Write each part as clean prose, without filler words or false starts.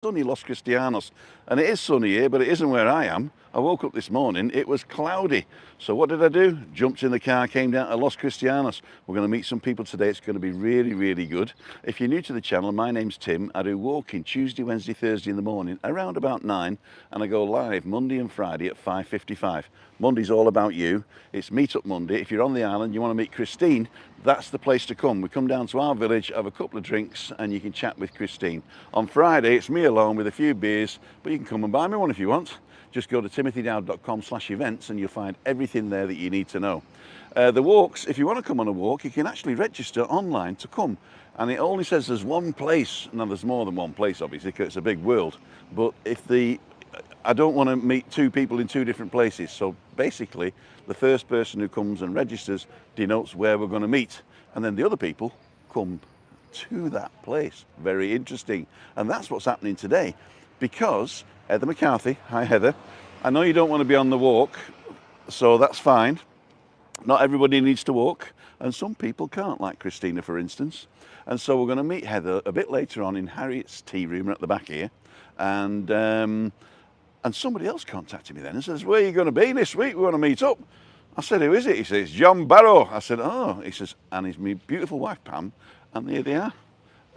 sunny Los Cristianos, and it is sunny here, but it isn't where I am. I woke up this morning, it was cloudy. So what did I do? Jumped in the car, came down to Los Cristianos. We're going to meet some people today. It's going to be really, really good. If you're new to the channel, my name's Tim. I do walking Tuesday, Wednesday, Thursday in the morning around about 9, and I go live Monday and Friday at 5:55. Monday's all about you. It's Meetup Monday. If you're on the island, you want to meet Christine, that's the place to come. We come down to our village, have a couple of drinks, and you can chat with Christine. On Friday, it's me alone with a few beers, but you can come and buy me one if you want. Just go to timothydowd.com/events and you'll find everything there that you need to know. The walks, if you want to come on a walk, you can actually register online to come. And it only says there's one place. Now, there's more than one place, obviously, because it's a big world. But I don't want to meet two people in two different places. So basically, the first person who comes and registers denotes where we're going to meet. And then the other people come to that place. Very interesting. And that's what's happening today. Because Heather McCarthy, hi Heather, I know you don't want to be on the walk, so that's fine. Not everybody needs to walk, and some people can't, like Christina, for instance. And so we're going to meet Heather a bit later on in Harriet's tea room at the back here. And somebody else contacted me then and says, where are you going to be this week? We want to meet up. I said, who is it? He says, John Barrow. I said, oh. He says, and he's my beautiful wife, Pam. And here they are.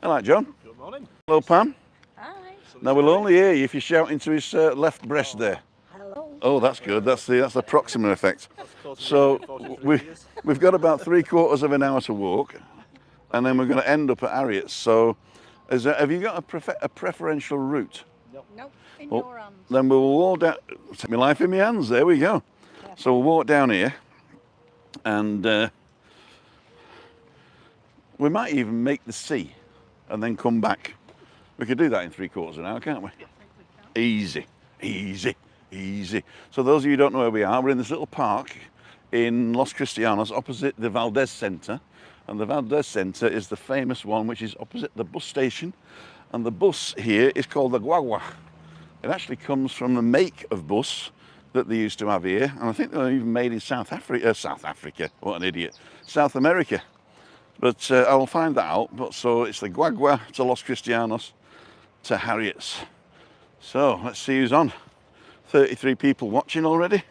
Hello, John. Good morning. Hello, Pam. Hi. Now, we'll only hear you if you shout into his left breast there. Hello. Oh, that's good. That's the proximate effect. So we've got about 3/4 of an hour to walk, and then we're going to end up at Harriet's. So have you got a preferential route? Nope. In Well, your arms. then we'll walk down. Take my life in my hands. There we go. Yeah. So we'll walk down here, and we might even make the sea and then come back. We could do that in 3/4 of an hour, can't we? Easy, easy, easy. So those of you who don't know where we are, we're in this little park in Los Cristianos opposite the Valdez Center. And the Valdez Center is the famous one which is opposite the bus station. And the bus here is called the Guagua. It actually comes from the make of bus that they used to have here. And I think they were even made in South Africa, what an idiot, South America. But I'll find that out. But so it's the Guagua to Los Cristianos to Harriet's. So let's see who's on. 33 people watching already.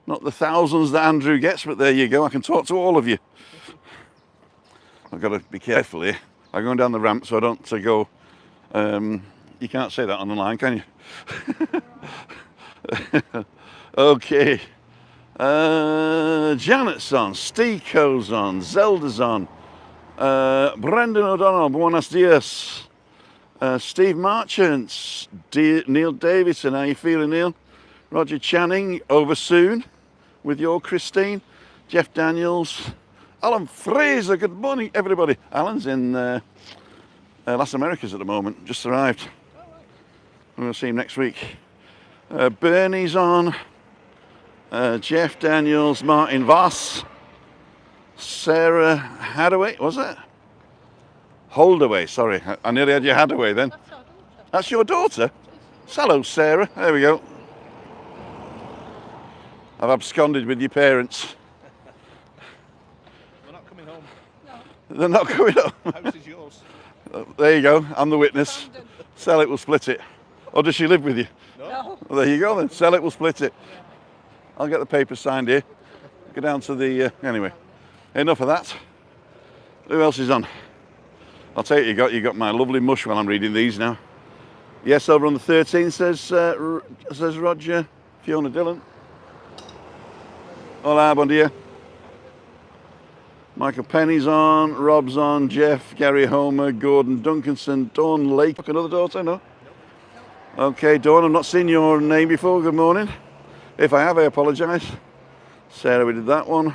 Not the thousands that Andrew gets, but there you go. I can talk to all of you. I've got to be careful here. I'm going down the ramp so I don't go. You can't say that on the line, can you? Okay. Janet's on, Steco's on, Zelda's on, Brendan O'Donnell, buenos dias. Steve Marchants, Neil Davidson, how you feeling, Neil? Roger Channing, over soon with your Christine. Jeff Daniels, Alan Fraser, good morning everybody. Alan's in Las Americas at the moment, just arrived. We're going to see him next week. Bernie's on, Jeff Daniels, Martin Voss, Sarah Hadaway, was it? Holdaway, sorry. I nearly had your Hadaway then. That's your daughter? Hello, Sarah. There we go. I've absconded with your parents. We're not coming home. No. They're not coming home. The house is yours. There you go. I'm the witness. Sell it, we'll split it. Or does she live with you? No. Well, there you go then. Sell it, we'll split it. I'll get the papers signed here. Go down to the... anyway, enough of that. Who else is on? I'll tell you, you got my lovely mush while I'm reading these now. Yes, over on the 13th, says Roger. Fiona Dillon. Hola, bon dia. Michael Penny's on, Rob's on, Jeff, Gary Homer, Gordon Duncanson, Dawn Lake. Another daughter, no? Okay, Dawn, I've not seen your name before. Good morning. If I have, I apologise. Sarah, we did that one.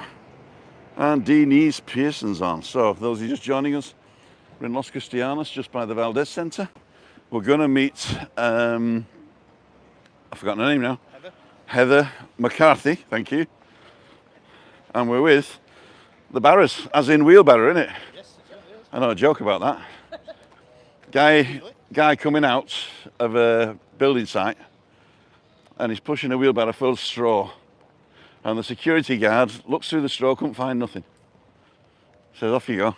And Denise Pearson's on. So, for those of you just joining us, we're in Los Cristianos, just by the Valdez Center. We're going to meet, I've forgotten her name now. Heather McCarthy, thank you. And we're with the Barrows, as in wheelbarrow, innit? Yes, it is. I know a joke about that. Guy coming out of a building site and he's pushing a wheelbarrow full of straw. And the security guard looks through the straw, couldn't find nothing. Says, off you go.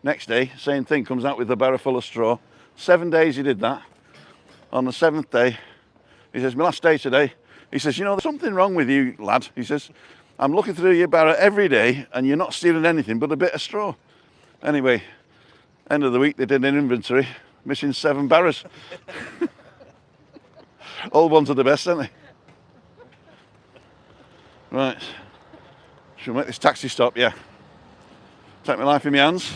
Next day, same thing, comes out with a barrow full of straw. 7 days he did that. on the 7th day, he says, my last day today, he says, you know, there's something wrong with you, lad. He says, I'm looking through your barrow every day and you're not stealing anything but a bit of straw. Anyway, end of the week, they did an inventory, missing 7 barrows. Old ones are the best, aren't they? Right. Should we make this taxi stop? Yeah. Take my life in my hands.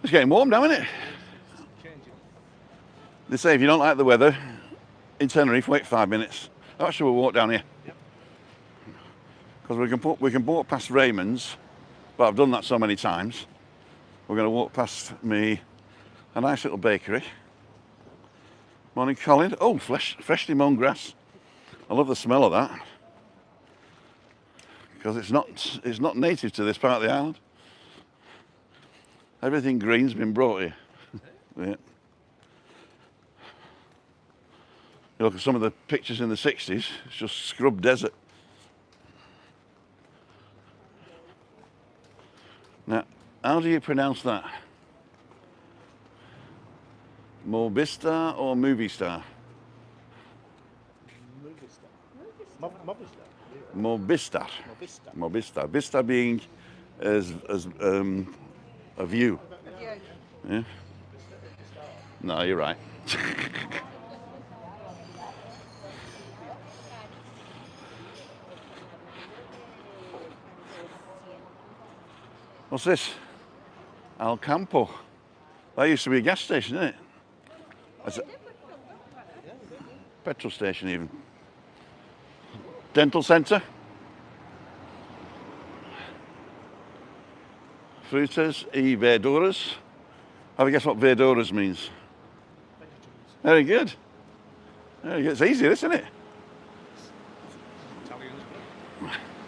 It's getting warm now, isn't it? They say if you don't like the weather, in Tenerife, wait 5 minutes. Actually, we'll walk down here. Because we can walk past Raymond's, but I've done that so many times. We're going to walk past a nice little bakery. Morning, Colin. Oh, freshly mown grass. I love the smell of that. Because it's not native to this part of the island. Everything green's been brought here. Yeah. You look at some of the pictures in the 60s, it's just scrub desert. Now, how do you pronounce that? Mobistar or movie star? Mobistar. Mobistar. Vista being as a view. Yeah. No, you're right. What's this? Al Campo. That used to be a gas station, isn't it? That's a petrol station even. Dental centre. Frutas y verduras. Have a guess what verduras means? Very good. Very good. It's easy, isn't it?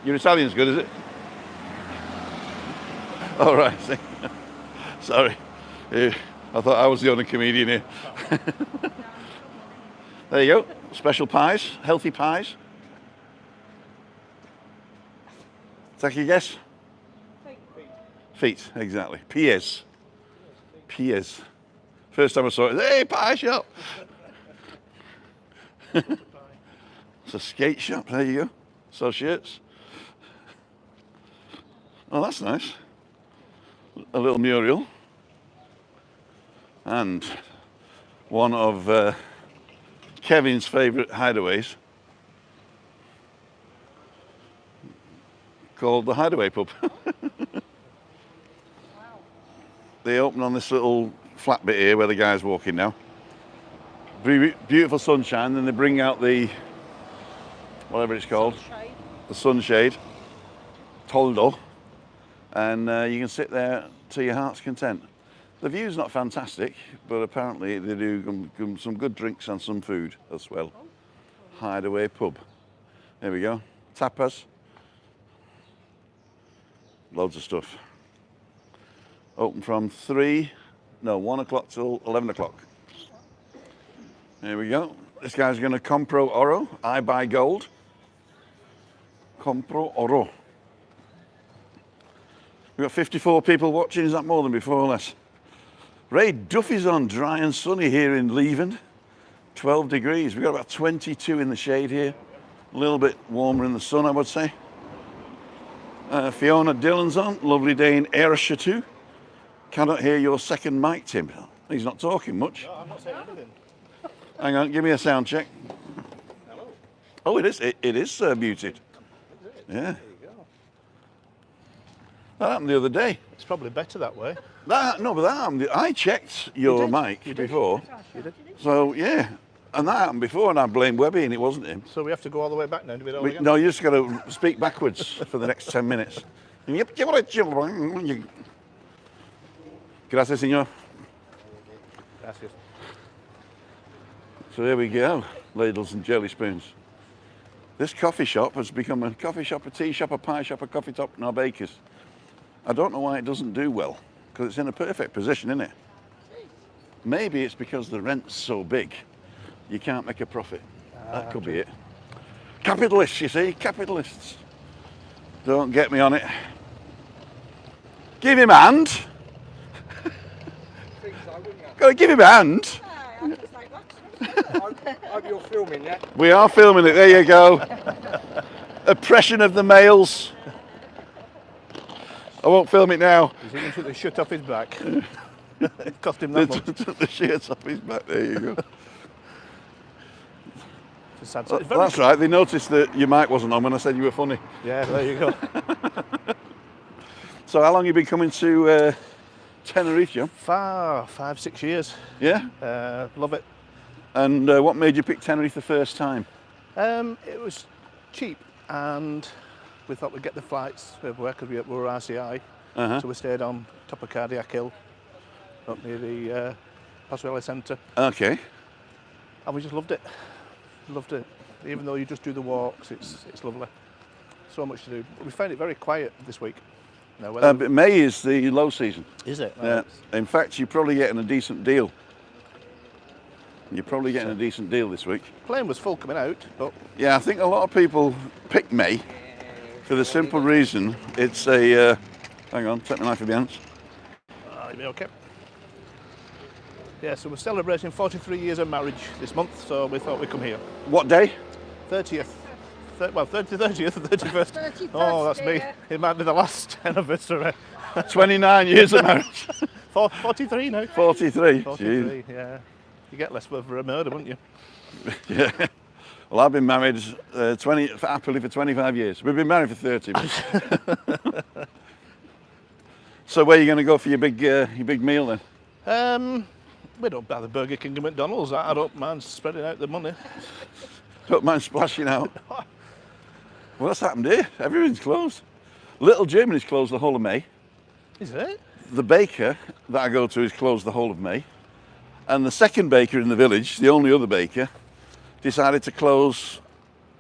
Your Italian's good, is it? All right. Sorry. I thought I was the only comedian here. There you go. Special pies, healthy pies. Take a guess. Feet, exactly. Pies. Pies. First time I saw it, hey, pie shop. It's a skate shop. There you go. Sell shirts. Oh, that's nice. A little mural. And one of Kevin's favourite hideaways called the Hideaway Pub. They open on this little flat bit here where the guy's walking now. Beautiful sunshine, then they bring out the, whatever it's called, sunshade. The sunshade, toldo, and you can sit there to your heart's content. The view's not fantastic, but apparently they do some good drinks and some food as well. Hideaway Pub. There we go. Tapas. Loads of stuff. Open from 1 o'clock till 11 o'clock. There we go. This guy's going to compro oro. I buy gold. Compro oro. We've got 54 people watching. Is that more than before or less? Ray Duffy's on, dry and sunny here in Leven. 12 degrees. We've got about 22 in the shade here. A little bit warmer in the sun, I would say. Fiona Dillon's on. Lovely day in Ayrshire. Cannot hear your second mic, Tim. He's not talking much. No, I'm not saying anything. Hang on, give me a sound check. Hello. Oh, it is. It is muted. Is it? Yeah. There you go. That happened the other day. It's probably better that way. But that happened. I checked your mic before. You did. So, yeah. And that happened before, and I blamed Webby, and it wasn't him. So we have to go all the way back now and do it all again? No, you just got to speak backwards for the next 10 minutes. Gracias, señor. Gracias. So here we go, ladles and jelly spoons. This coffee shop has become a coffee shop, a tea shop, a pie shop, a coffee shop, and our bakers. I don't know why it doesn't do well, because it's in a perfect position, isn't it? Maybe it's because the rent's so big, you can't make a profit. That could be it. Capitalists, you see, capitalists. Don't get me on it. Give him a hand. Got to give him a hand. Hope you're filming, yeah? We are filming it. There you go. Oppression of the males. I won't film it now. He's even took the shirt off his back. It cost him that much. Took the shirts off his back. There you go. It's sad. It's very That's right. They noticed that your mic wasn't on when I said you were funny. Yeah, there you go. So how long have you been coming to Tenerife, John? 5, 6 years. Yeah? Love it. And what made you pick Tenerife the first time? It was cheap, and we thought we'd get the flights everywhere because we were RCI. So we stayed on top of Cardiac Hill, up near the Pasquale Centre, Okay. and we just loved it. Loved it. Even though you just do the walks, it's lovely. So much to do. We found it very quiet this week. No, But May is the low season. is it? Yeah. In fact, you're probably getting a decent deal. You're probably getting a decent deal this week. Plane was full coming out, but Yeah, I think a lot of people pick May for the simple reason it's a. Hang on, take my knife in my hands. you'll be okay. Yeah, so we're celebrating 43 years of marriage this month, so we thought we'd come here. What day? 30th. 30th, 31st. 31st, Oh, that's me. dear. It might be the last anniversary. 29 years of marriage. 43 now. 43. 43, yeah. You get less for a murder, wouldn't you? Yeah. Well, I've been married happily for 25 years. We've been married for 30. So where are you going to go for your big meal then? We don't buy the Burger King and McDonald's. I don't mind spreading out the money. Don't mind splashing out. Well, what's happened here? Everything's closed. Little Germany's closed the whole of May. Is it? The baker that I go to is closed the whole of May. And the second baker in the village, the only other baker, decided to close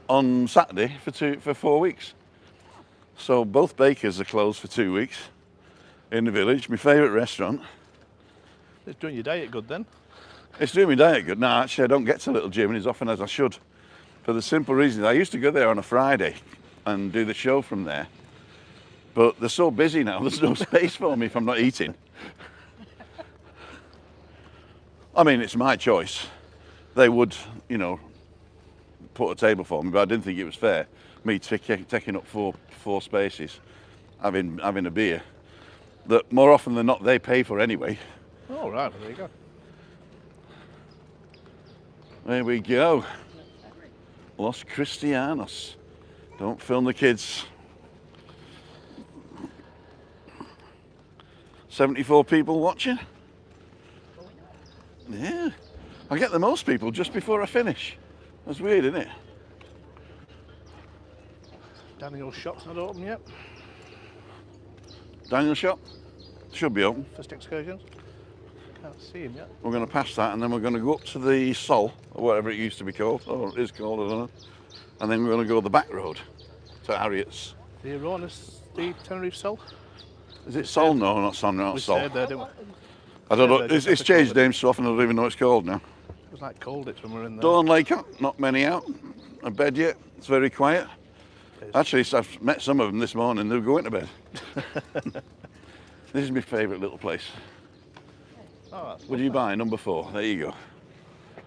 on Saturday for 4 weeks. So both bakers are closed for 2 weeks in the village. My favourite restaurant. It's doing your diet good then. It's doing my diet good. No, actually, I don't get to Little Germany as often as I should. For the simple reason, I used to go there on a Friday and do the show from there. But they're so busy now, there's no space for me if I'm not eating. I mean, it's my choice. They would, put a table for me, but I didn't think it was fair. Me taking up four spaces, having a beer, that more often than not they pay for anyway. Oh, right, there you go. There we go. Los Cristianos. Don't film the kids. 74 people watching. Yeah. I get the most people just before I finish. That's weird, isn't it? Daniel's shop's not open yet. Daniel's shop should be open. First excursions. Can't see him yet. We're going to pass that and then we're going to go up to the Sol, or whatever it used to be called, or it is called, I don't know. And then we're going to go the back road to Harriet's. The Aronis, the Tenerife Sol. Is it Sol? No, not Sol, not We Sol. stayed there, didn't we? I don't know. stayed there It's just changed before names so often I don't even know what it's called now. It was like Colditz when we were in there. Dawn Lake out, not many out. A bed yet. It's very quiet. Actually, I've met some of them this morning. They were going to bed. This is my favourite little place. Oh, that's Would you buy number 4? There you go.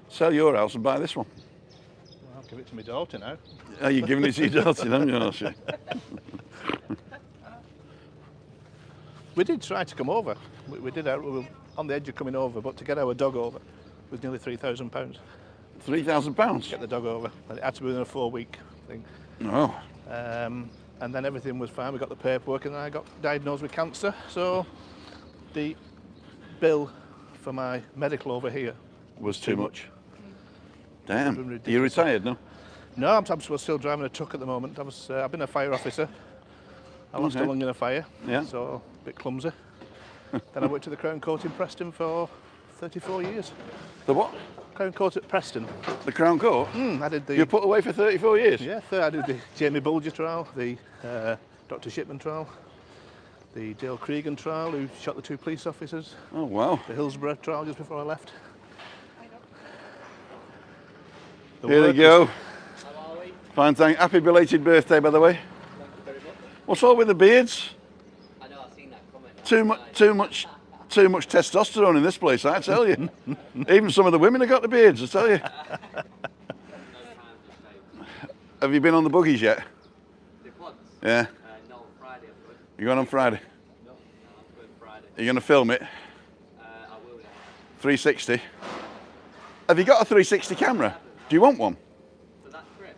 Sell your house and buy this one. Well, I'll give it to my daughter now. Are you giving it to your daughter, haven't you, Archie? We did try to come over. We were on the edge of coming over, but to get our dog over was nearly £3,000. £3,000? Get the dog over, and it had to be within a 4-week thing. No. And then everything was fine. We got the paperwork, and then I got diagnosed with cancer. So the bill for my medical over here Was too much. Damn. Been Are you ridiculous. retired now? No, I'm still driving a truck at the moment. I've been a fire officer. I lost a Okay. lung in a fire, Yeah. so a bit clumsy. Then I worked at the Crown Court in Preston for 34 years. The what? Crown Court at Preston. The Crown Court? I did the You put away for 34 years? yeah, I did the Jamie Bulger trial, the Dr. Shipman trial, the Dale Cregan trial, who shot the 2 police officers, Oh, wow. the Hillsborough trial just before I left. The Here they work go. Fine, thank. Happy belated birthday, by the way. Thank you very much. What's all with the beards? I know, I've seen that comment. too much testosterone in this place, I tell you. Even some of the women have got the beards, I tell you. Have you been on the buggies yet? Yeah. No, Friday I'm good. You going on Friday? No, I'm going Friday. Are you going to film it? I will, yeah. 360. Have you got a 360 camera? Do you want one? For that trip?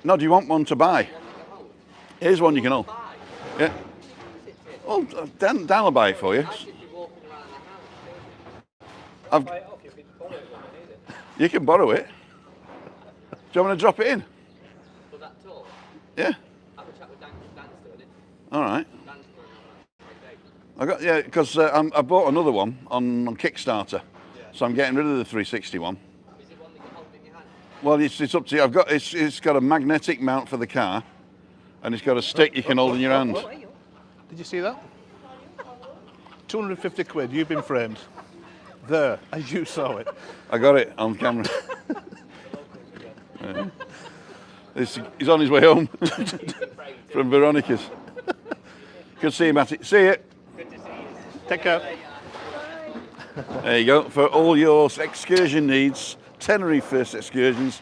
No, do you want one to buy? One you can hold? Here's one you can hold. Buy? Yeah. Well, Dan will buy it for you. I should be walking around the house. I've, Buy it off, you can borrow it when you need it. you can borrow it. Do you want me to drop it in? For that tour? Yeah. Have a chat with Dan, Dan's doing it. All right. Dan's going on that day. Yeah, because I bought another one on Kickstarter, Yeah. so I'm getting rid of the 360 one. Is it one that you hold in your hand? Well, it's up to you. It's got a magnetic mount for the car, and it's got a stick you can hold in your hand. Did you see that? 250 quid, you've been framed. There, as you saw it. I got it on camera. Yeah. He's on his way home from Veronica's. Good to see you, Matty. See you. Take care. There you go. For all your excursion needs, Tenerife first excursions,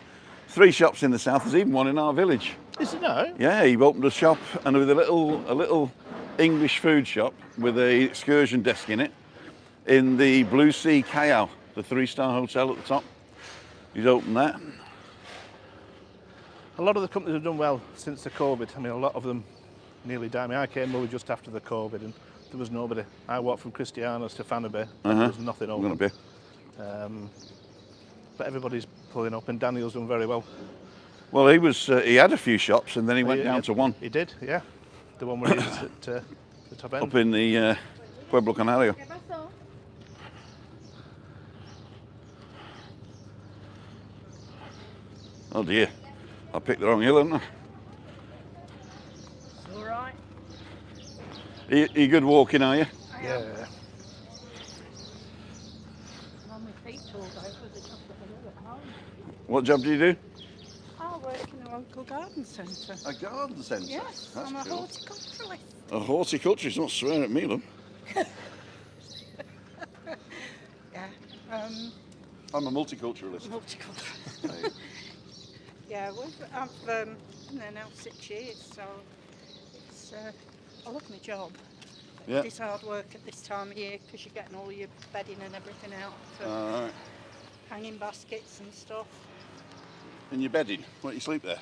3 shops in the south. There's even one in our village. Is it now? Yeah, he opened a shop and with a little English food shop with a excursion desk in it in the Blue Sea Callao, the 3-star hotel at the top. He's opened that. A lot of the companies have done well since the COVID. I mean, a lot of them nearly died. I mean, I came over just after the COVID and there was nobody. I walked from Cristianos to Fanny Bay and there was nothing open. Gonna be. But everybody's pulling up and Daniel's done very well. Well, he had a few shops and then he went down to one. He did, yeah. The one where he is at the top end. Up in the Pueblo Canario. Oh dear, I picked the wrong hill, haven't I? It's all right. Are you good walking, are you? Yeah. I'm on my feet all day for the job that I do at home. What job do you do? I work in the local garden centre. A garden centre. Yes, That's I'm a cool. horticulturalist. A horticulturist, not swearing at me, love. Yeah, I'm a multiculturalist. multicultural. Yeah, I've been there now 6 years, so it's I love my job. Yeah. It's hard work at this time of year because you're getting all your bedding and everything out for Alright. hanging baskets and stuff. In your bedding? What, you sleep there?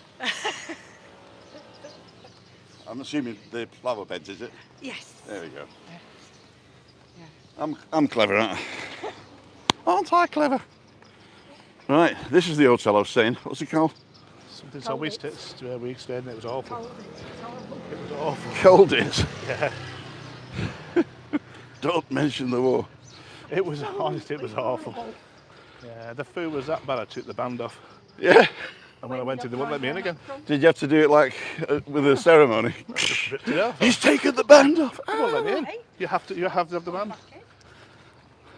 I'm assuming they're flower beds, is it? Yes. There we go. Yeah. I'm clever, aren't I? Aren't I clever? Right, this is the hotel I was saying. What's it called? Something so we stayed and it was awful. It was awful. Colditz. Yeah. Don't mention the war. It was honest, it was awful. Yeah, the food was that bad I took the band off. Yeah. And when I went in, they wouldn't let me in again. Did you have to do it like with a ceremony? Just ripped it off. He's taken the band off. They won't let me in. You have to have the band.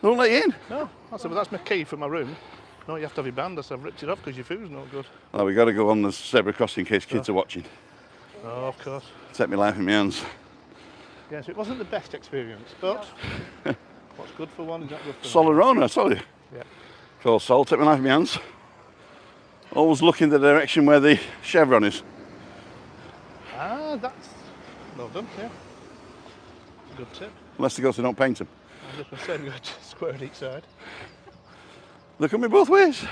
They won't let you in. No, I said, well, that's my key for my room. No, you have to have your band. I said, I've ripped it off because your food's not good. Oh, we got to go on the zebra crossing in case kids are watching. Oh, of course. Take my life in my hands. Yes, it wasn't the best experience, but what's good for one is not good for Solarona, I tell you. Yeah. Cool, Sol, take my life in my hands. Always look in the direction where the chevron is. Ah, that's well done, yeah. Good tip. Unless they go so they don't paint them. I was just saying, you got to square on each side. Look at me both ways.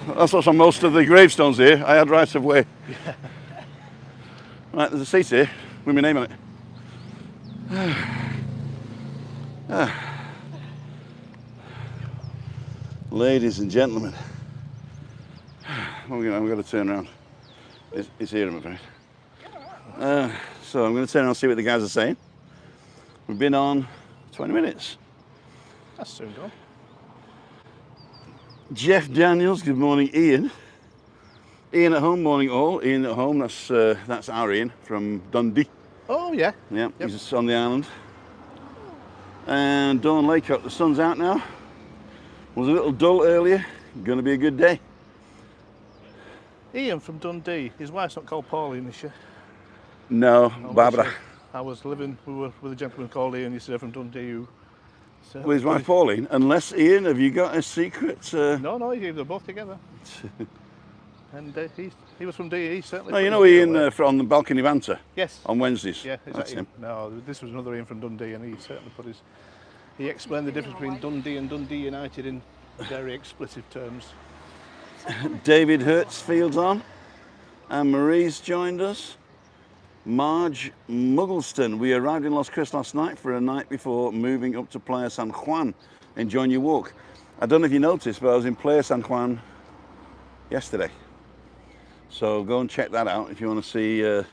That's what's on most of the gravestones here. I had right of way. Yeah. Right, there's a seat here with my name on it. Ladies and gentlemen, I'm going to turn around. It's here, I'm afraid. So I'm going to turn around and see what the guys are saying. We've been on 20 minutes. That's soon gone. Jeff Daniels, good morning, Ian. Ian at home, morning all. Ian at home, that's our Ian from Dundee. Oh, yeah. Yeah, He's on the island. And Dawn Laycock, the sun's out now. Was a little dull earlier. Going to be a good day. Ian from Dundee. His wife's not called Pauline, is she? No, Oh, Barbara. was she? I was living. We were with a gentleman called Ian yesterday from Dundee. Who Well, his wife Pauline. Unless, Ian, have you got a secret? No, he gave them both together. And he was from DE, certainly. No, you put know his feet Ian away. from the Balcony Banter? Yes. On Wednesdays? Yeah, is That's that him. No, this was another Ian from Dundee, and he certainly put his. He explained the difference between Dundee and Dundee United in very explicit terms. David Hertzfield's on. And Marie's joined us. Marge Muggleston. We arrived in Los Cris last night for a night before moving up to Playa San Juan. Enjoying your walk. I don't know if you noticed, but I was in Playa San Juan yesterday. So go and check that out if you want to see. If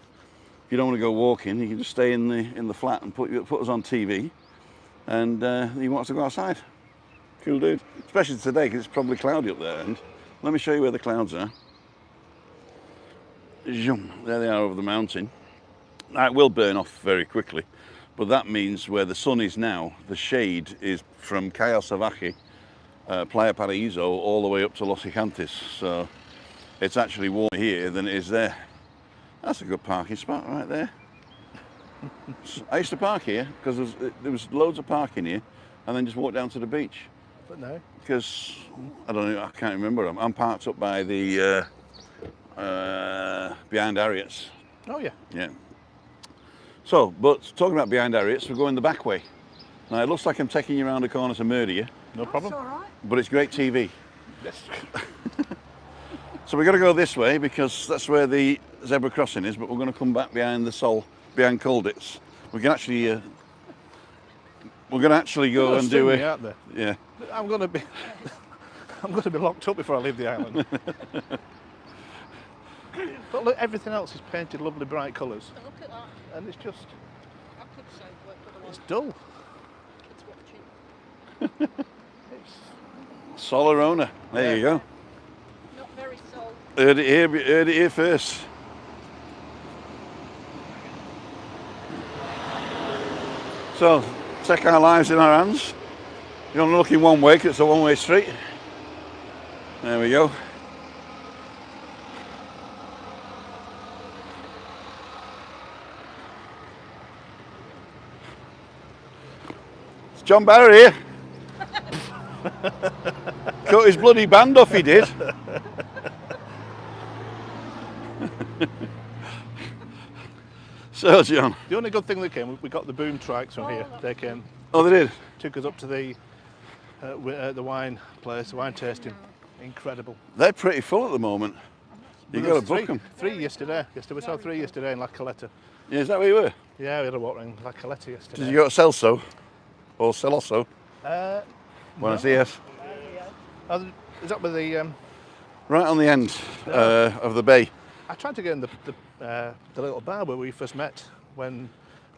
you don't want to go walking, you can just stay in the flat and put us on TV. And he wants to go outside. Cool dude. Especially today because it's probably cloudy up there. And let me show you where the clouds are. Zoom. There they are over the mountain. Now, it will burn off very quickly, but that means where the sun is now, the shade is from Cayo Salvaje, Playa Paraíso, all the way up to Los Gigantes. So it's actually warmer here than it is there. That's a good parking spot right there. I used to park here because there was loads of parking here, and then just walk down to the beach. But no. Because I don't know, I can't remember. I'm parked up by the behind Harriet's. Oh yeah. Yeah. So, but talking about behind Harriet's, we're going the back way. Now it looks like I'm taking you around the corner to murder you, No problem. That's all right. but it's great TV. Yes. So we're going to go this way because that's where the zebra crossing is, but we're going to come back behind behind Colditz. We can actually, we're going to actually go and do me, aren't they? yeah. I'm going to be. I'm going to be locked up before I leave the island. But look, everything else is painted lovely bright colours, Look at that. and it's just I could say work for the it's dull. kids watching. It's Solarona. There you go. Not very soul. Heard it here first. So, take our lives in our hands. You're only looking one way because it's a one-way street. There we go. It's John Barry here. Cut his bloody band off, he did. So, John. the only good thing that came. We got the boom trikes from here. They came, Oh, they did? took us up to the wine place, the wine tasting. Incredible. They're pretty full at the moment. You got to book them. Three yesterday. We saw three yesterday in La Caleta. Yeah, is that where you were? Yeah, we had a walk around La Caleta yesterday. Did you go to Celso? Or Celoso? No. Buenos dias. Oh, is that where the? Right on the end of the bay. I tried to get in the little bar where we first met when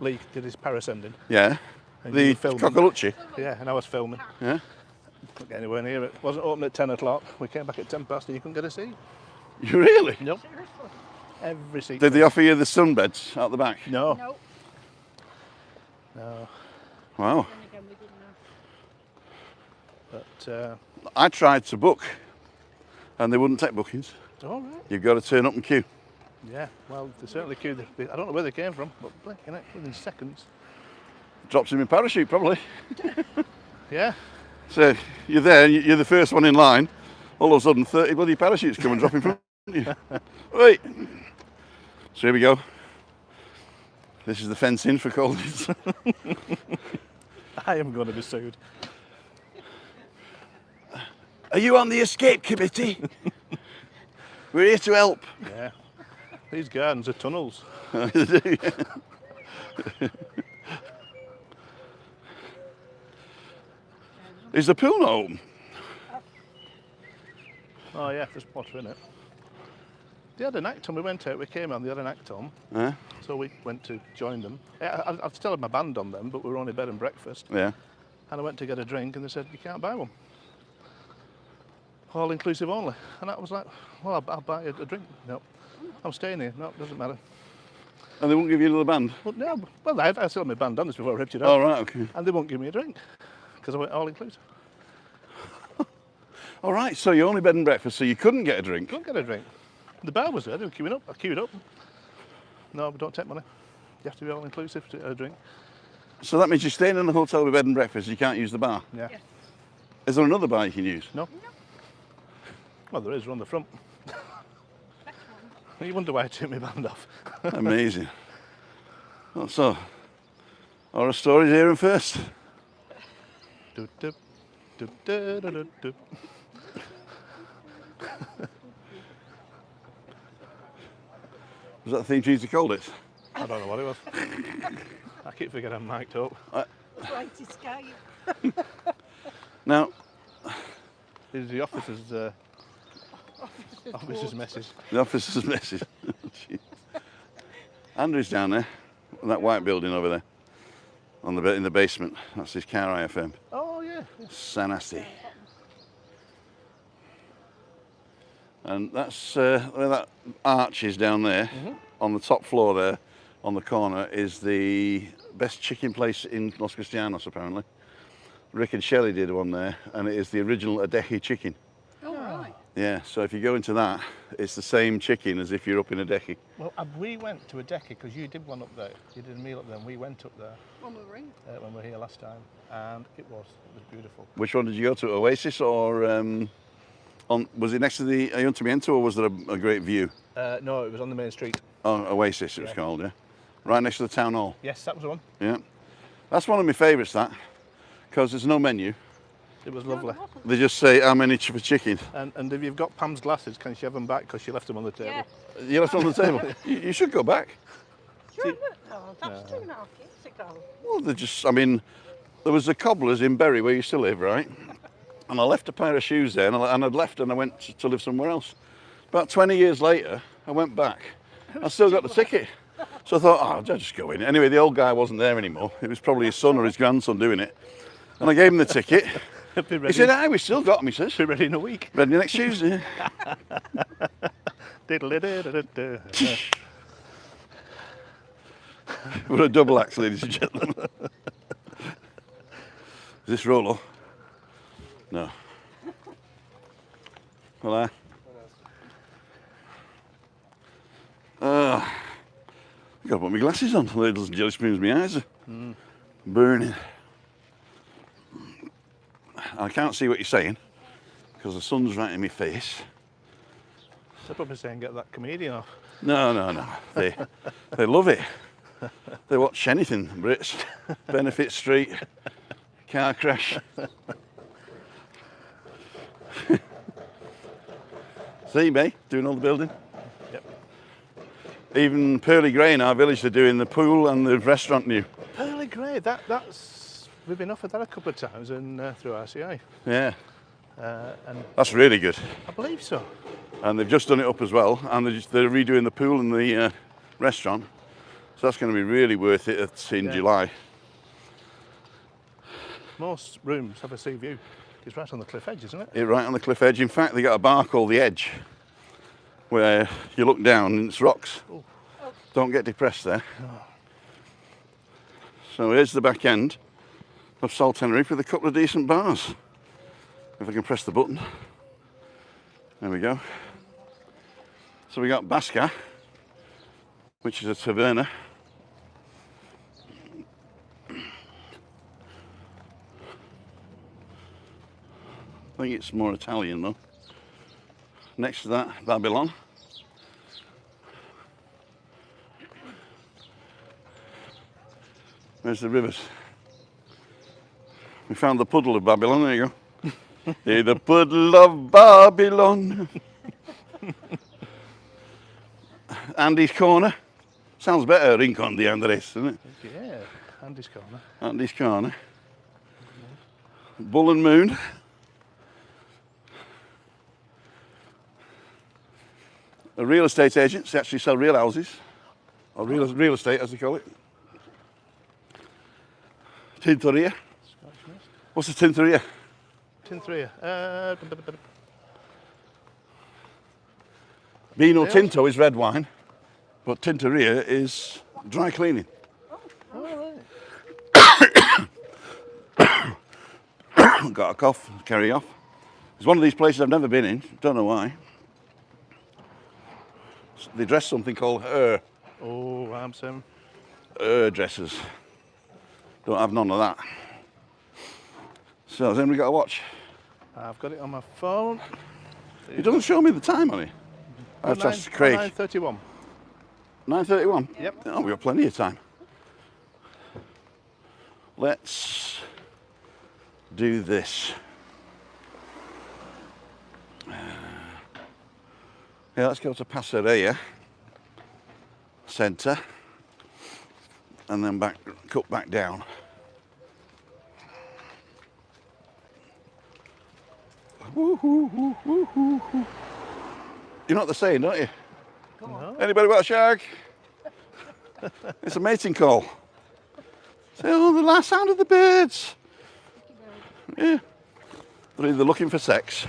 Lee did his parascending. Yeah. And The you were filming. Cockolucci. Yeah, and I was filming. Yeah. Couldn't get anywhere near it. Wasn't open at 10 o'clock. We came back at 10 past and you couldn't get a seat. You really? Nope. Seriously? Every seat. Did they offer you the sunbeds out the back? No. No. No. Wow. Then again, we didn't know. But I tried to book and they wouldn't take bookings. all right. You've got to turn up and queue. Yeah. Well, they certainly queued. I don't know where they came from, but blinking it within seconds. Drops him in parachute probably. Yeah. So you're there, and you're the first one in line. All of a sudden 30 bloody parachutes come and drop in front of you. Wait. So here we go. This is the fencing for Colditz. I am going to be sued. Are you on the escape committee? We're here to help. Yeah. These gardens are tunnels. Is the pool not open? Oh yeah, there's water in it. They had an act on. We went out. We came on. They had an act on. Yeah. So we went to join them. I've still had my band on them, but we were only bed and breakfast. Yeah. And I went to get a drink, and they said you can't buy one. All inclusive only. And I was like, well, I'll buy a drink. No, I'm staying here. No, it doesn't matter. And they won't give you another band? Well, no, well, I still had my band on this before I ripped it out. Oh, right, okay. And they won't give me a drink because I went all inclusive. All right, so you're only bed and breakfast, so you couldn't get a drink. Couldn't get a drink. The bar was there, they were queuing up. I queued up. No, we don't take money. You have to be all inclusive to get a drink. So that means you're staying in the hotel with bed and breakfast, you can't use the bar. Yeah. Yes. Is there another bar you can use? No? Well, there is, we're on the front. You wonder why I took my band off. Amazing. Well, so, horror stories here and first. Doop, doop, doop, doop, doop, doop. Was that the theme tune you called it? I don't know what it was. I keep forgetting I'm mic'd up. Right escape. Now, This is the officer's message. the officer's message. Jeez. Andrew's down there, in that white building over there, on the in the basement. That's his car IFM. Oh, yeah. Sanasti. And that's where that arch is down there, on the top floor there, on the corner, is the best chicken place in Los Cristianos, apparently. Rick and Shelley did one there, and it is the original Adehi chicken. Oh, right. Yeah, so if you go into that, it's the same chicken as if you're up in Adehi. Well, we went to a Decca because you did one up there. You did a meal up there, and we went up there One more ring. when we were here last time, and it was beautiful. Which one did you go to, Oasis or was it next to the Ayuntamiento, or was there a great view? No, it was on the main street. Oh, Oasis it was called, yeah. Right next to the town hall. Yes, that was the one. Yeah. That's one of my favourites, that, because there's no menu. It was lovely. They just say how many for chicken. And if you've got Pam's glasses, can she have them back because she left them on the table? Yeah. You left it on the table. You should go back. Sure. Oh, that was 2.5 years ago. Well, they just, I mean, there was a cobbler's in Bury where you still live, right? And I left a pair of shoes there, and I'd left and I went to live somewhere else. About 20 years later, I went back. I still got the ticket. So I thought, oh, I'll just go in. Anyway, the old guy wasn't there anymore. It was probably his son or his grandson doing it. And I gave him the ticket. He said, aye, we still got them, he says. Be ready in a week. Ready next Tuesday. Diddle-diddle-diddle-diddle. We're a double act, ladies and gentlemen. Is this Rolo? No. Well, I've got to put my glasses on. Ladles and jelly spoons, my eyes are burning. I can't see what you're saying because the sun's right in my face. They're probably saying get that comedian off. No. They love it. They watch anything, Brits. Benefit Street, car crash. See me doing all the building? Yep. Even Pearly Grey in our village, they're doing the pool and the restaurant new. Pearly Grey, that's we've been offered that a couple of times through RCA. Yeah, And that's really good. I believe so. And they've just done it up as well, and they're redoing the pool and the restaurant. So that's going to be really worth it in July. Most rooms have a sea view. It's right on the cliff edge, isn't it? It's right on the cliff edge. In fact, they got a bar called The Edge, where you look down and it's rocks. Oh. Don't get depressed there. So here's the back end of Sol Tenerife with a couple of decent bars. If I can press the button. There we go. So we got Basca, which is a taverna. I think it's more Italian though. Next to that, Babylon. There's the rivers. We found the puddle of Babylon, there you go. Hey, the puddle of Babylon. Andy's Corner. Sounds better, Rincon de Andres, doesn't it? Yeah, Andy's Corner. Andy's Corner. Bull and Moon. A real estate agents actually sell real houses, or real estate as they call it. Tintoria. Scottish Mist. What's a Tintoria? Tintoria. Vino Tinto is red wine, but Tintoria is dry cleaning. Oh, right. Got a cough, carry off. It's one of these places I've never been in. Don't know why. They dress something called her. Oh, I'm Sim. Her dresses. Don't have none of that. So has anybody got a watch? I've got it on my phone. It doesn't show me the time on it. I have to ask Craig. 9:31. 9:31? Yep. Oh, we've got plenty of time. Let's do this. Yeah, let's go to Passeria Centre and then cut back down. Woo-hoo-hoo, woo-hoo-hoo. You know what they're saying, don't you? No. Anybody got a shag? It's a mating call. Say, oh, the last sound of the birds. Yeah. They're either looking for sex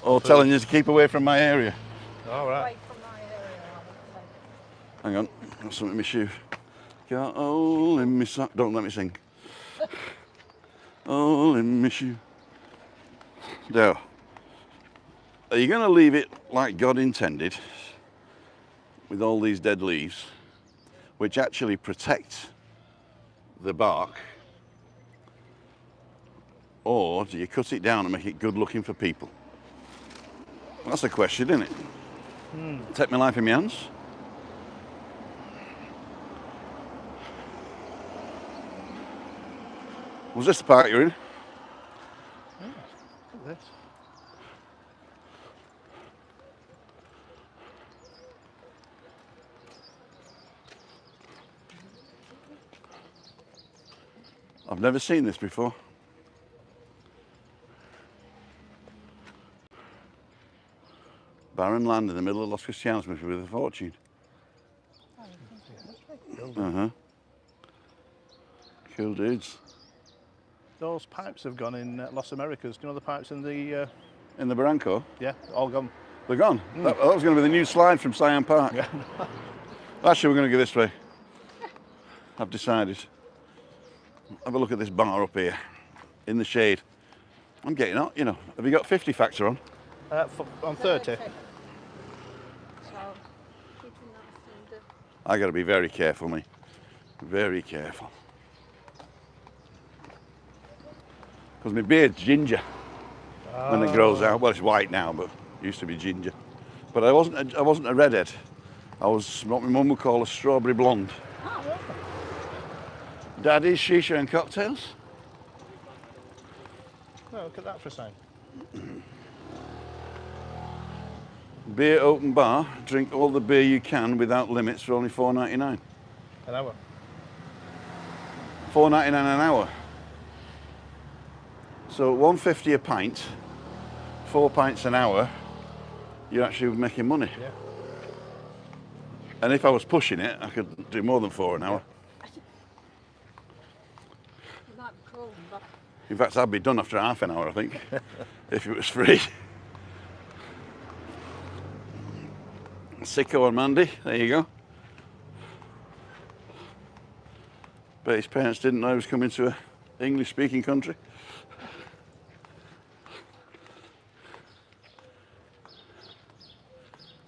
or telling you to keep away from my area. All right. Away from my area, I would say. Hang on, I've got something in my shoe. Got all in my sock. Don't let me sing. All in my shoe. Now, are you going to leave it like God intended with all these dead leaves, which actually protect the bark, or do you cut it down and make it good looking for people? That's the question, isn't it? Take my life in my hands. Was this the park you're in? Look at this. I've never seen this before. Barren land in the middle of Los Cristianos must be worth a fortune. Uh-huh. Cool dudes. Those pipes have gone in Los Americas. Do you know the pipes in the... In the Barranco, yeah, all gone. they're gone. That was going to be the new slide from Siam Park. Yeah. Actually, we're going to go this way. I've decided. Have a look at this bar up here, in the shade. I'm getting hot, you know. Have you got 50 factor on? On 30. So, keeping that under. I got to be very careful, me. Very careful. Because my beard's ginger when it grows out. Well, it's white now, but it used to be ginger. But I wasn't a redhead. I was what my mum would call a strawberry blonde. Oh, really? Daddy's shisha and cocktails. No, look at that for a sign. Beer open bar. Drink all the beer you can without limits for only $4.99. An hour. $4.99 an hour. So $1.50 a pint, 4 pints an hour. You're actually making money. Yeah. And if I was pushing it, I could do more than 4 an hour. You might be cold, but In fact, I'd be done after half an hour, I think, if it was free. Sicko and Mandy, there you go. Bet his parents didn't know he was coming to an English-speaking country.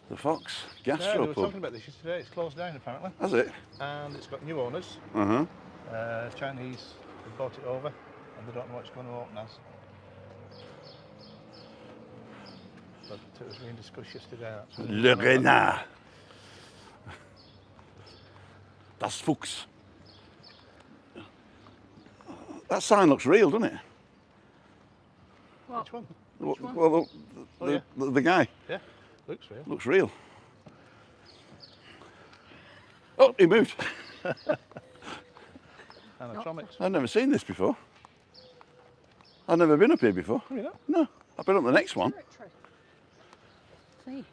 The Fox Yeah, they Gastro were Pub. talking about this yesterday. It's closed down apparently, Has it? and it's got new owners. Uh-huh. Chinese have bought it over, and they don't know what it's going to open as. But it was being discussed yesterday. Actually. Le Renard. Das Fuchs. That sign looks real, doesn't it? what? Which one? Well, Oh, yeah. the guy Yeah, looks real. looks real. Oh, he moved. Animatronics. I've never seen this before. I've never been up here before. Oh, you know? No, I've been up the next one. Territory. See,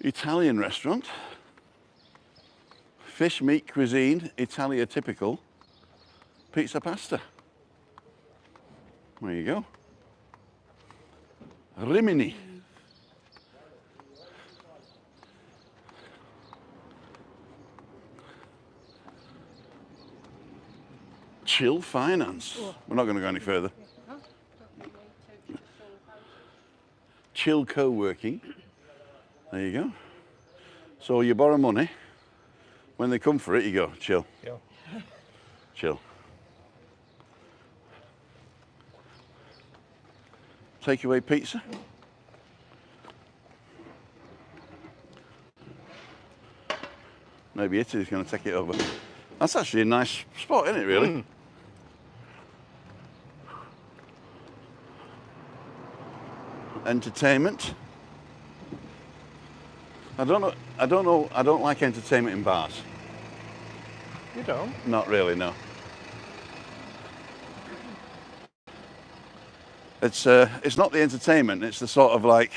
Italian restaurant. Fish, meat, cuisine, Italia typical. Pizza, pasta. There you go. Rimini. Chill finance. We're not going to go any further. chill co-working. There you go. So you borrow money. When they come for it, you go, chill. Yeah. Chill. Takeaway pizza. Maybe Italy's going to take it over. That's actually a nice spot, isn't it, really? Entertainment. I don't like entertainment in bars. You don't? Not really, no. It's not the entertainment, it's the sort of like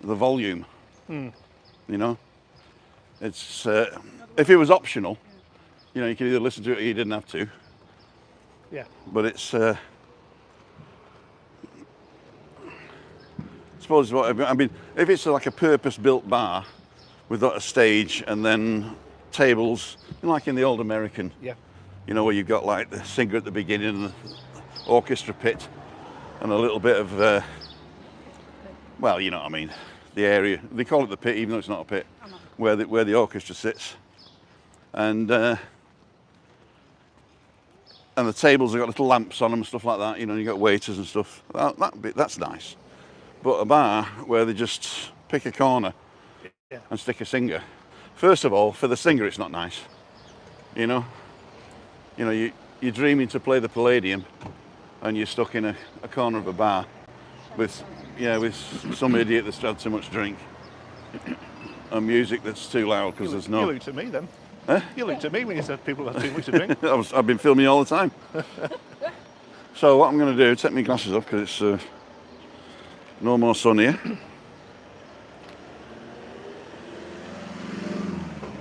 the volume. You know? It's if it was optional, you know, you could either listen to it or you didn't have to. Yeah. But it's I suppose what I mean, if it's like a purpose-built bar with a stage and then tables, like in the old American, Yeah. you know, where you've got like the singer at the beginning and the orchestra pit and a little bit of, well, you know what I mean, the area. They call it the pit, even though it's not a pit, where the orchestra sits. And the tables have got little lamps on them and stuff like that, you know, you got waiters and stuff. That's nice. But a bar where they just pick a corner and stick a singer. First of all, for the singer, it's not nice. You know, you're dreaming to play the Palladium, and you're stuck in a corner of a bar with some idiot that's had too much drink and music that's too loud because there's no. You looked at me then. Huh? You looked at me when you said people have too much to drink. I've been filming you all the time. So what I'm going to do, take my glasses off because it's no more sun here.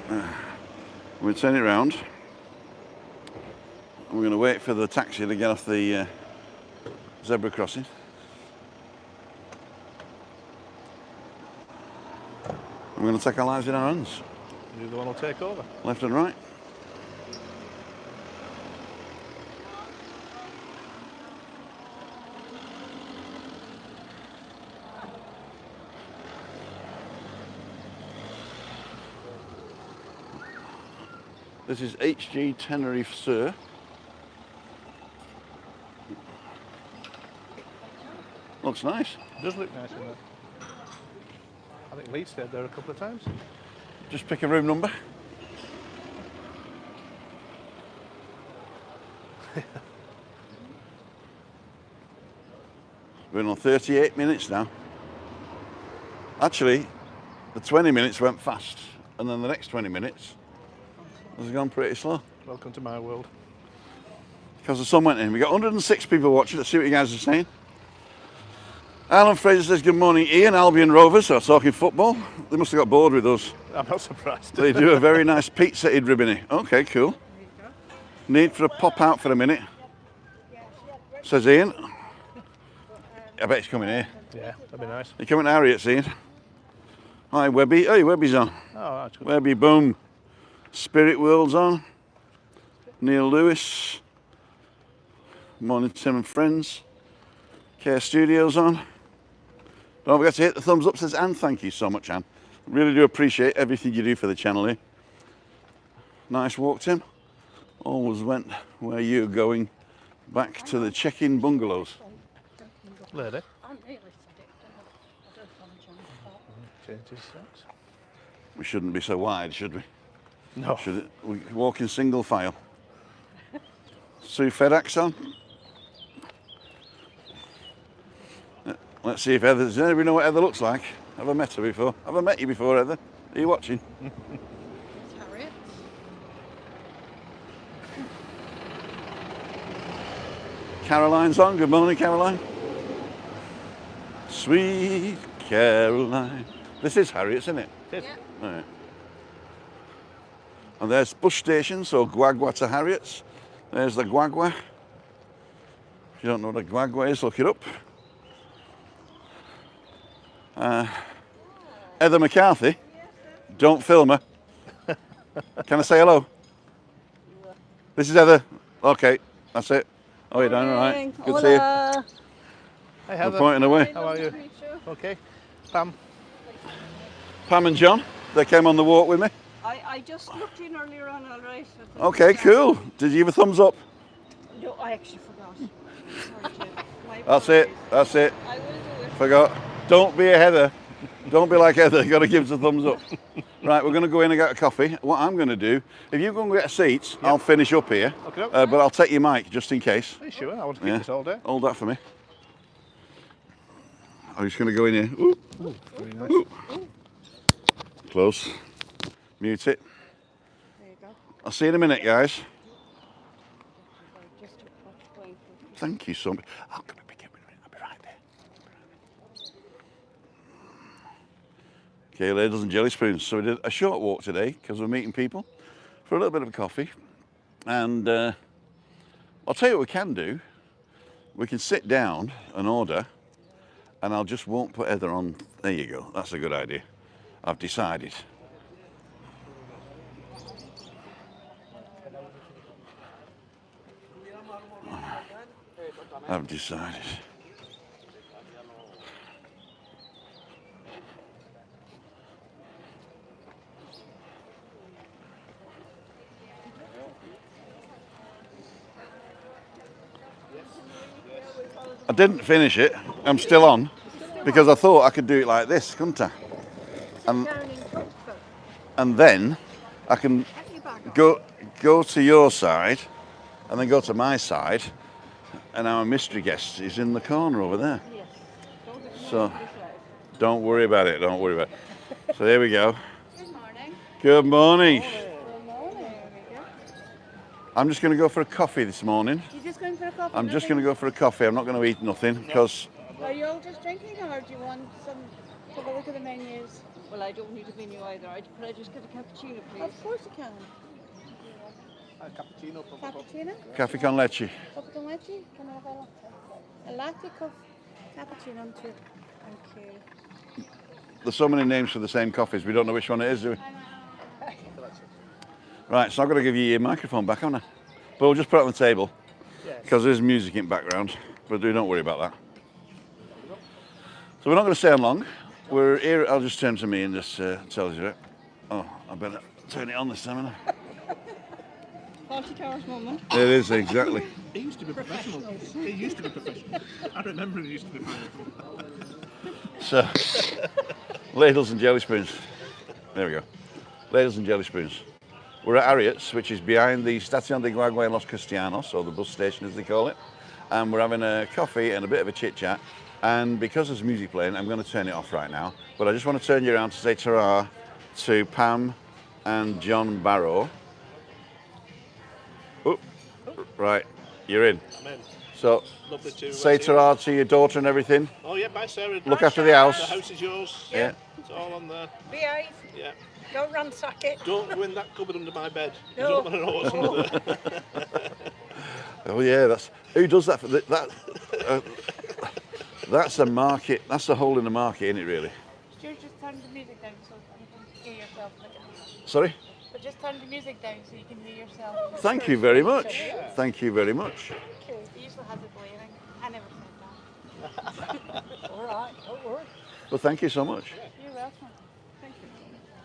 I'm going to turn it round. I'm going to wait for the taxi to get off the zebra crossing. I'm going to take our lives in our hands. You're the one who'll take over. Left and right. This is HG Tenerife, sir. Looks nice. It does look nice, isn't it? I think Lee stayed there a couple of times. Just pick a room number. We're on 38 minutes now. Actually, the 20 minutes went fast, and then the next 20 minutes has gone pretty slow. Welcome to my world. Because the sun went in. We got 106 people watching. Let's see what you guys are saying. Alan Fraser says, good morning, Ian. Albion Rovers are talking football. They must have got bored with us. I'm not surprised. They do a very nice pizza Idribini. Okay, cool. Need for a pop out for a minute, says Ian. I bet he's coming here. Yeah, that'd be nice. You coming to Harriet, Ian? Hi, Webby. Hey, Webby's on. Oh, that's good. Webby, boom. Spirit World's on. Neil Lewis. Morning, Tim and friends. Care Studios on. Don't forget to hit the thumbs up, says Anne. Thank you so much, Anne. Really do appreciate everything you do for the channel here. Nice walk, Tim. Always went where you're going, back to the check-in bungalows. Lady. I'm nearly said it. I don't want to jump. Change his sex. We shouldn't be so wide, should we? No. Should it? We walk in single file. Sue FedEx on. Let's see if Heather. Does anybody know what Heather looks like? Have I met her before? Have I met you before, Heather? Are you watching? It's Harriet. Caroline's on. Good morning, Caroline. Sweet Caroline. This is Harriet's, isn't it? It is. Yeah. Right. And there's bus station, so Guagua to Harriet's. There's the Guagua. If you don't know what a Guagua is, look it up. Heather McCarthy, don't film her. Can I say hello? This is Heather. Okay, that's it. Oh, you're doing all right. Good to see you. Hi, I'm Heather. pointing away. How are you? Okay. Pam? Pam and John, they came on the walk with me. I just looked in earlier on, all right. Okay, cool. Did you give a thumbs up? No, I actually forgot. Sorry, Jim. My That's it. apologies. That's it. I will do it. Forgot. Don't be a Heather. Don't be like Heather. You got to give us a thumbs up. Right, we're going to go in and get a coffee. What I'm going to do, if you go and get a seat, I'll finish up here. Okay. But I'll take your mic just in case. Are you sure? I want to keep Yeah. this all day. Hold that for me. I'm just going to go in here. Ooh. Ooh, very nice. Ooh. Close. Mute it. There you go. I'll see you in a minute, guys. Sorry, just to watch going for. Thank you so much. I'll come and pick you up in a minute. I'll be right there. Okay, ladles and jelly spoons. So we did a short walk today because we're meeting people for a little bit of a coffee. And I'll tell you what we can do. We can sit down and order, and I'll just won't put Heather on. There you go. That's a good idea. I've decided. I've decided. I didn't finish it. I'm still on because I thought I could do it like this, couldn't I? And then I can go to your side and then go to my side, and our mystery guest is in the corner over there. Yes. So don't worry about it. Don't worry about it. So there we go. Good morning. Good morning. Good morning. I'm just going to go for a coffee this morning. You just going for a coffee? I'm just going to go for a coffee. I'm not going to eat nothing because Are you all just drinking, or do you want some? Take a look at the menus. Well, I don't need a menu either. Could I just get a cappuccino, please? Of course you can. Cappuccino, Cappuccino? cafe con leche. Coffee con leche? Can I have a latte? A latte cappuccino too. Thank you. There's so many names for the same coffees. We don't know which one it is, do we? Right, so I've got to give you your microphone back, haven't I? But we'll just put it on the table because there's music in the background. But don't worry about that. So we're not going to stay on long. We're here. I'll just turn to me and just tell you it. Oh, I better turn it on this time, haven't I? 40 hours moment. It is, exactly. He used to be professional. He used to be professional. I remember he used to be professional. So, ladles and jelly spoons. There we go. Ladles and jelly spoons. We're at Harriet's, which is behind the Estación de Guagua en Los Cristianos, or the bus station as they call it. And we're having a coffee and a bit of a chit chat. And because there's music playing, I'm going to turn it off right now. But I just want to turn you around to say ta-ra to Pam and John Barrow. Oh, right, you're in. I'm in. So, Lovely to say ta-ra to your daughter and everything. Oh yeah, bye Sarah. Look after the house. The house is yours. Yeah. It's all on there. Behave. Yeah. Don't ransack it. Don't go in that cupboard under my bed. You No. don't want to know what's under there. Oh yeah, that's who does that for that's a market. That's a hole in the market, isn't it? Really. Stuart, just turn the music down so you can hear yourself. Sorry. But just turn the music down so you can hear yourself. Thank you very much. Thank you very much. He usually has it blaring. I never said that. All right, don't worry. Well, thank you so much. You're welcome. Thank you.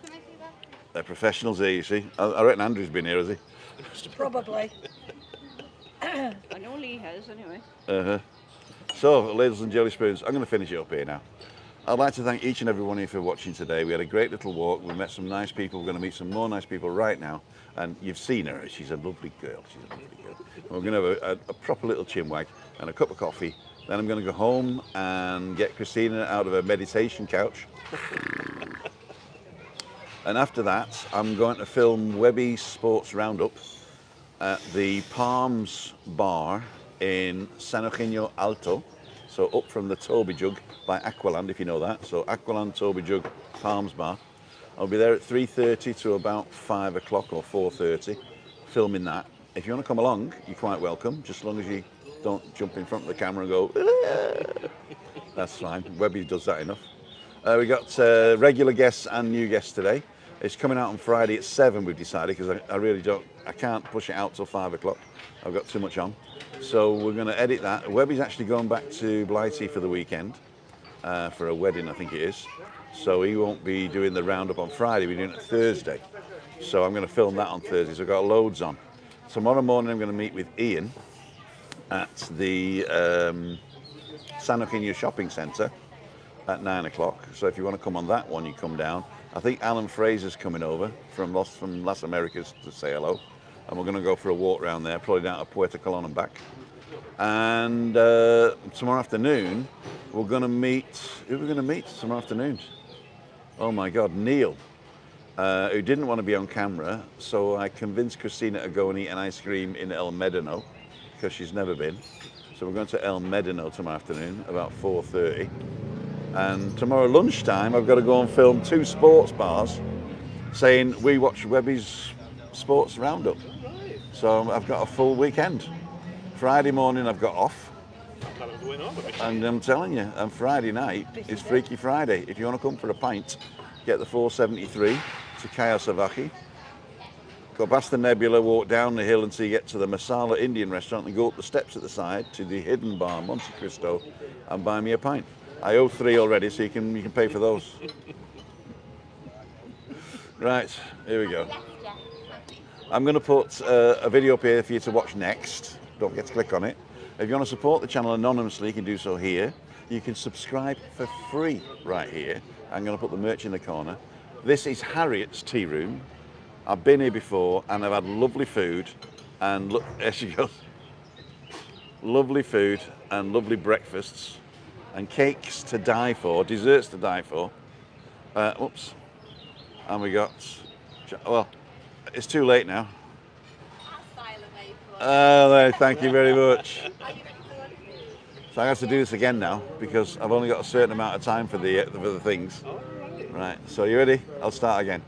Can I see that? They're professionals here, you see. I reckon Andrew's been here, has he? Probably. I know Lee has anyway. Uh-huh. So, ladies and jelly spoons, I'm going to finish it up here now. I'd like to thank each and every one of you for watching today. We had a great little walk. We met some nice people. We're going to meet some more nice people right now. And you've seen her. She's a lovely girl. She's a lovely girl. We're going to have a proper little chinwag and a cup of coffee. Then I'm going to go home and get Christina out of her meditation couch. And after that, I'm going to film WEBBY Sports Roundup at the Palms Bar in San Eugenio Alto. So up from the Toby Jug by Aqualand, if you know that. So Aqualand, Toby Jug, Palms Bar. I'll be there at 3:30 to about 5 o'clock or 4:30, filming that. If you want to come along, you're quite welcome, just as long as you don't jump in front of the camera and go, "Ah." That's fine. WEBBY does that enough. We got regular guests and new guests today. It's coming out on Friday at 7, we've decided, because I really I can't push it out till 5 o'clock. I've got too much on. So we're going to edit that. Webby's actually going back to Blighty for the weekend, for a wedding, I think it is. So he won't be doing the roundup on Friday, we're doing it Thursday. So I'm going to film that on Thursday, so I've got loads on. Tomorrow morning I'm going to meet with Ian at the San Joaquin Shopping Centre at 9 o'clock. So if you want to come on that one, you come down. I think Alan Fraser's coming over from Las Americas to say hello. And we're going to go for a walk around there, probably down to Puerto Colón and back. And tomorrow afternoon, we're going to meet, who are we going to meet tomorrow afternoon? Oh my God, Neil, who didn't want to be on camera. So I convinced Christina to go and eat an ice cream in El Medino, because she's never been. So we're going to El Medino tomorrow afternoon, about 4:30. And tomorrow lunchtime, I've got to go and film 2 sports bars saying we watch Webby's Sports Roundup. So I've got a full weekend. Friday morning I've got off. And I'm telling you, and Friday night is Freaky Friday. If you want to come for a pint, get the 473 to Cayo Salvaje. Go past the Nebula, walk down the hill until you get to the Masala Indian restaurant and go up the steps at the side to the hidden bar, Monte Cristo, and buy me a pint. I owe 3 already, so you can pay for those. Right, here we go. I'm going to put a video up here for you to watch next. Don't forget to click on it. If you want to support the channel anonymously, you can do so here. You can subscribe for free right here. I'm going to put the merch in the corner. This is Harriet's tea room. I've been here before and I've had lovely food. And look, there she goes. Lovely food and lovely breakfasts. And cakes to die for, desserts to die for. Oops. And we got, well, it's too late now. Thank you very much. So I have to do this again now because I've only got a certain amount of time for the things. Right, so you ready? I'll start again.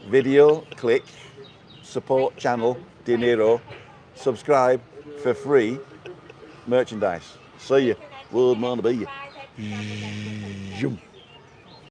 Video, click, support channel, dinero, subscribe for free. Merchandise. See you. World man to be you.